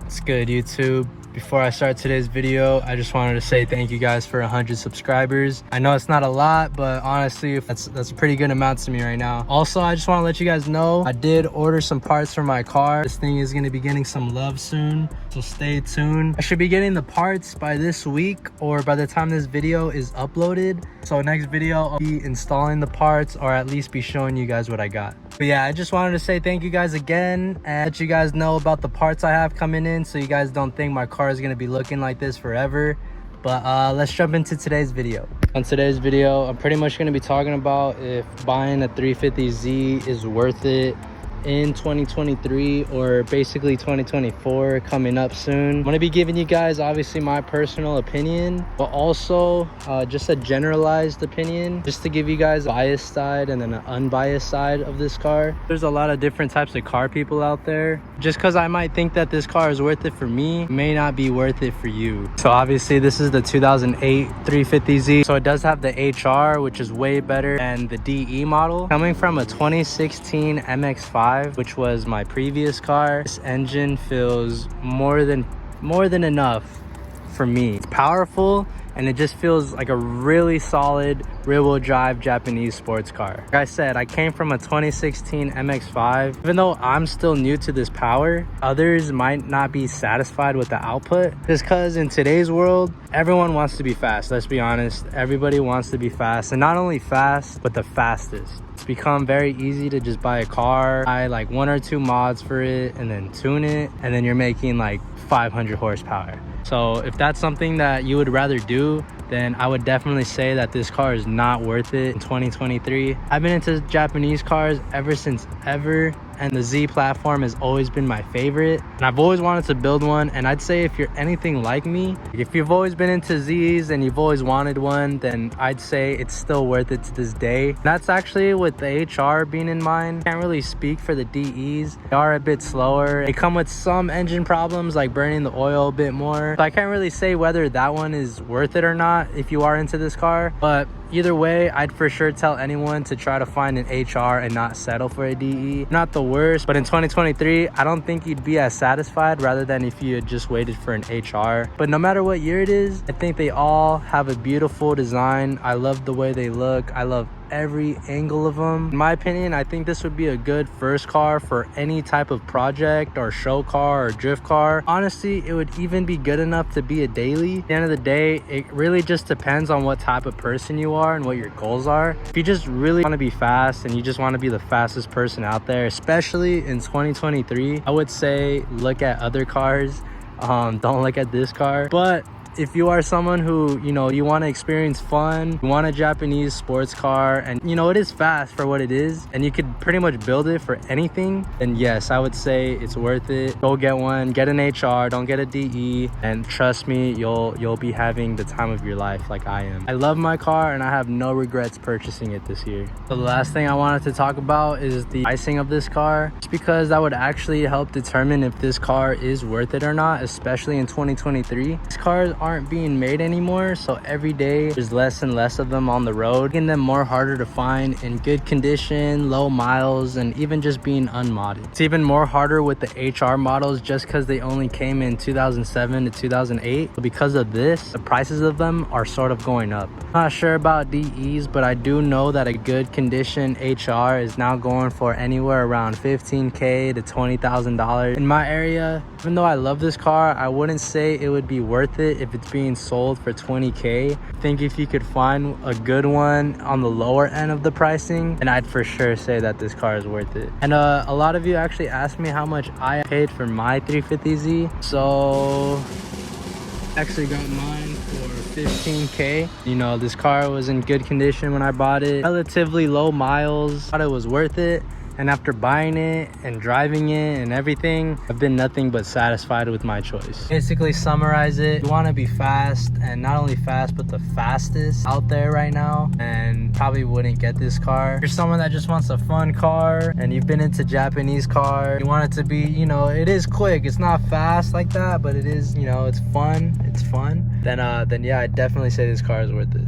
It's good, YouTube. Before I start today's video, I just wanted to say thank you guys for 100 subscribers. I know it's not a lot, but honestly, that's a pretty good amount to me right now. Also, I just want to let you guys know I did order some parts for my car. This thing is going to be getting some love soon, so stay tuned. I should be getting the parts by this week or by the time this video is uploaded. So next video, I'll be installing the parts or at least be showing you guys what I got. But yeah, I just wanted to say thank you guys again and let you guys know about the parts I have coming in so you guys don't think my car is going to be looking like this forever. But let's jump into today's video. On today's video, I'm pretty much going to be talking about if buying a 350Z is worth it in 2023 or basically 2024 coming up soon. I'm going to be giving you guys obviously my personal opinion, but also just a generalized opinion, just to give you guys a biased side and then an unbiased side of this car. There's a lot of different types of car people out there. Just because I might think that this car is worth it for me may not be worth it for you. So obviously this is the 2008 350Z, so it does have the HR, which is way better than the DE model. Coming from a 2016 MX-5, which was my previous car, this engine feels more than enough for me. It's powerful and it just feels like a really solid rear-wheel drive Japanese sports car. Like I said, I came from a 2016 MX-5. Even though I'm still new to this power, others might not be satisfied with the output. Just because in today's world, everyone wants to be fast. Let's be honest, everybody wants to be fast. And not only fast, but the fastest. It's become very easy to just buy a car, buy like 1 or 2 mods for it, and then tune it, and then you're making like 500 horsepower. So if that's something that you would rather do, then I would definitely say that this car is not worth it in 2023. I've been into Japanese cars ever since ever, and the Z platform has always been my favorite. And I've always wanted to build one, and I'd say if you're anything like me, if you've always been into Zs and you've always wanted one, then I'd say it's still worth it to this day. And that's actually with the HR being in mind. Can't really speak for the DEs. They are a bit slower. They come with some engine problems like burning the oil a bit more. So I can't really say whether that one is worth it or not if you are into this car, but either way, I'd for sure tell anyone to try to find an HR and not settle for a DE. Not the worst, but in 2023, I don't think you'd be as satisfied rather than if you had just waited for an HR. But no matter what year it is, I think they all have a beautiful design. I love the way they look. I love every angle of them. In my opinion, I think this would be a good first car for any type of project or show car or drift car. Honestly, it would even be good enough to be a daily. At the end of the day, it really just depends on what type of person you are and what your goals are. If you just really want to be fast and you just want to be the fastest person out there, especially in 2023, I would say look at other cars. Don't look at this car. But if you are someone who, you want to experience fun, you want a Japanese sports car, and it is fast for what it is, and you could pretty much build it for anything, then yes, I would say it's worth it. Go get one, get an HR, don't get a DE, and trust me, you'll be having the time of your life like I am. I love my car and I have no regrets purchasing it this year. So the last thing I wanted to talk about is the pricing of this car, just because that would actually help determine if this car is worth it or not, especially in 2023. These cars aren't being made anymore, so every day there's less and less of them on the road, making them more harder to find in good condition, low miles, and even just being unmodded. It's even more harder with the HR models just because they only came in 2007 to 2008. So because of this, the prices of them are sort of going up. Not sure about DEs, but I do know that a good condition HR is now going for anywhere around $15K to $20,000. In my area, even though I love this car, I wouldn't say it would be worth it if it's being sold for 20K. I think if you could find a good one on the lower end of the pricing, then I'd for sure say that this car is worth it. And a lot of you actually asked me how much I paid for my 350Z. So actually got mine for $15K. This car was in good condition when I bought it, relatively low miles. Thought it was worth it. And after buying it and driving it and everything, I've been nothing but satisfied with my choice. Basically summarize it, you want to be fast, and not only fast but the fastest out there right now, and probably wouldn't get this car. If you're someone that just wants a fun car and you've been into Japanese cars, you want it to be, it is quick, it's not fast like that, but it is, it's fun, then yeah, I'd definitely say this car is worth it.